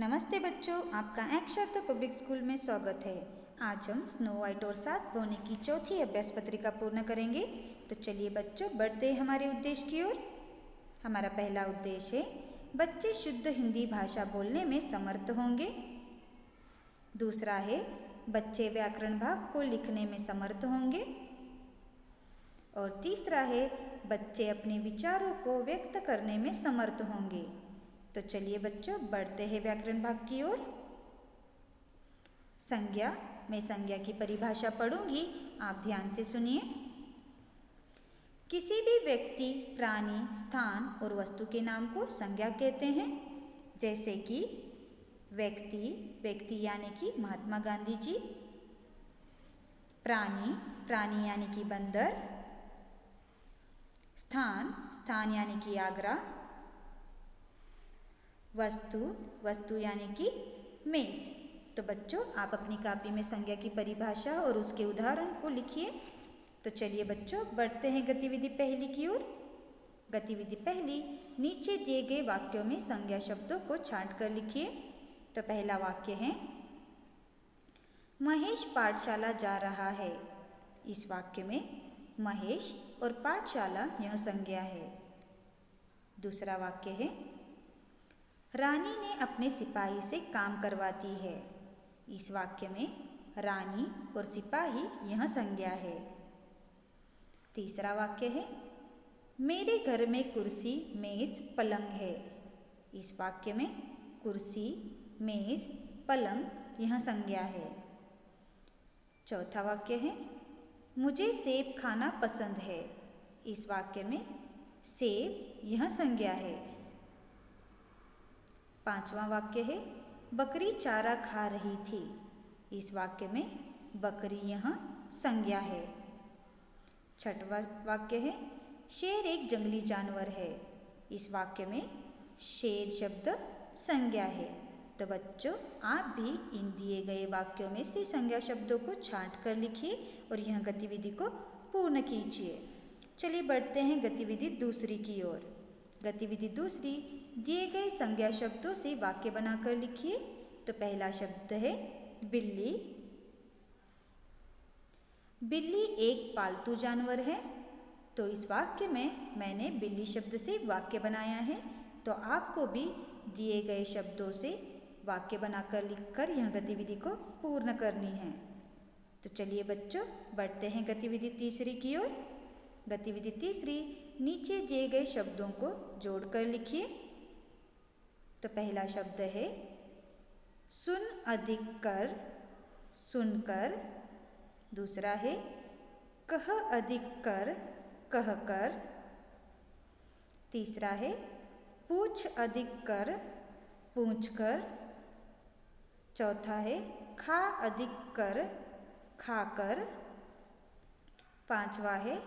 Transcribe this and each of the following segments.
नमस्ते बच्चों, आपका एक्शर्त पब्लिक स्कूल में स्वागत है। आज हम स्नो वाइट और सात बोने की चौथी अभ्यास पत्रिका पूर्ण करेंगे। तो चलिए बच्चों, बढ़ते हैं हमारे उद्देश्य की ओर। हमारा पहला उद्देश्य है बच्चे शुद्ध हिंदी भाषा बोलने में समर्थ होंगे। दूसरा है बच्चे व्याकरण भाग को लिखने में समर्थ होंगे। और तीसरा है बच्चे अपने विचारों को व्यक्त करने में समर्थ होंगे। तो चलिए बच्चों, बढ़ते हैं व्याकरण भाग की ओर। संज्ञा, मैं संज्ञा की परिभाषा पढ़ूंगी, आप ध्यान से सुनिए। किसी भी व्यक्ति, प्राणी, स्थान और वस्तु के नाम को संज्ञा कहते हैं। जैसे कि व्यक्ति यानी कि महात्मा गांधी जी। प्राणी यानी कि बंदर। स्थान यानी कि आगरा। वस्तु यानी कि मेज। तो बच्चों, आप अपनी कॉपी में संज्ञा की परिभाषा और उसके उदाहरण को लिखिए। तो चलिए बच्चों, बढ़ते हैं गतिविधि पहली की ओर। गतिविधि पहली, नीचे दिए गए वाक्यों में संज्ञा शब्दों को छांट कर लिखिए। तो पहला वाक्य है महेश पाठशाला जा रहा है। इस वाक्य में महेश और पाठशाला यह संज्ञा है। दूसरा वाक्य है रानी ने अपने सिपाही से काम करवाती है। इस वाक्य में रानी और सिपाही यह संज्ञा है। तीसरा वाक्य है मेरे घर में कुर्सी, मेज, पलंग है। इस वाक्य में कुर्सी, मेज, पलंग यह संज्ञा है। चौथा वाक्य है मुझे सेब खाना पसंद है। इस वाक्य में सेब यह संज्ञा है। पांचवा वाक्य है बकरी चारा खा रही थी। इस वाक्य में बकरी यह संज्ञा है। छठवां वाक्य है शेर एक जंगली जानवर है। इस वाक्य में शेर शब्द संज्ञा है। तो बच्चों, आप भी इन दिए गए वाक्यों में से संज्ञा शब्दों को छांट कर लिखिए और यह गतिविधि को पूर्ण कीजिए। चलिए बढ़ते हैं गतिविधि दूसरी की ओर। गतिविधि दूसरी, दिए गए संज्ञा शब्दों से वाक्य बनाकर लिखिए। तो पहला शब्द है बिल्ली। बिल्ली एक पालतू जानवर है। तो इस वाक्य में मैंने बिल्ली शब्द से वाक्य बनाया है। तो आपको भी दिए गए शब्दों से वाक्य बनाकर लिखकर यह गतिविधि को पूर्ण करनी है। तो चलिए बच्चों, बढ़ते हैं गतिविधि तीसरी की ओर। गतिविधि तीसरी, नीचे दिए गए शब्दों को जोड़कर लिखिए। तो पहला शब्द है सुन अधिक कर, सुनकर। दूसरा है कह अधिक कर, कहकर। तीसरा है पूछ अधिक कर, पूछकर। चौथा है खा अधिक कर, खाकर। पांचवा है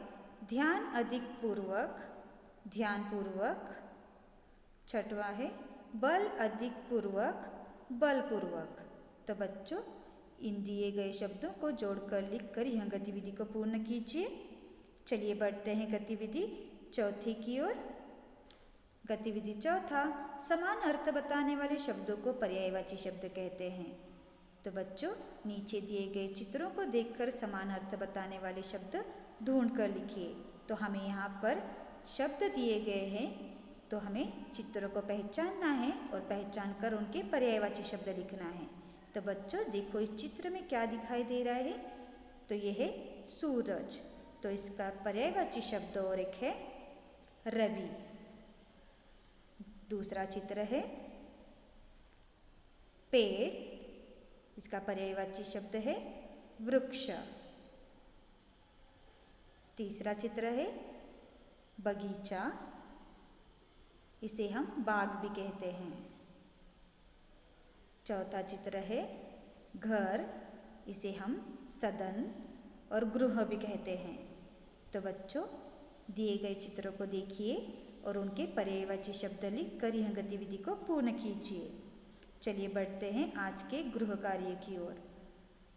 ध्यान अधिक पूर्वक, ध्यानपूर्वक। छठवां है बल अधिक पूर्वक, बलपूर्वक। तो बच्चों, इन दिए गए शब्दों को जोड़कर लिखकर यह गतिविधि को पूर्ण कीजिए। चलिए बढ़ते हैं गतिविधि चौथी की ओर। गतिविधि चौथा, समान अर्थ बताने वाले शब्दों को पर्यायवाची शब्द कहते हैं। तो बच्चों, नीचे दिए गए चित्रों को देखकर समान अर्थ बताने वाले शब्द ढूंढ कर लिखिए। तो हमें यहाँ पर शब्द दिए गए हैं, तो हमें चित्रों को पहचानना है और पहचान कर उनके पर्यायवाची शब्द लिखना है। तो बच्चों देखो, इस चित्र में क्या दिखाई दे रहा है। तो यह है सूरज। तो इसका पर्यायवाची शब्द और एक है रवि। दूसरा चित्र है पेड़। इसका पर्यायवाची शब्द है वृक्ष। तीसरा चित्र है बगीचा। इसे हम बाग भी कहते हैं। चौथा चित्र है घर। इसे हम सदन और गृह भी कहते हैं। तो बच्चों, दिए गए चित्रों को देखिए और उनके पर्यायवाची शब्द लिखकर यह गतिविधि को पूर्ण कीजिए। चलिए बढ़ते हैं आज के गृह कार्य की ओर।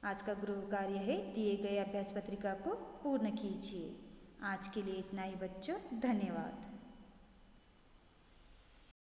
आज का गृह कार्य है दिए गए अभ्यास पत्रिका को पूर्ण कीजिए। आज के लिए इतना ही बच्चों, धन्यवाद।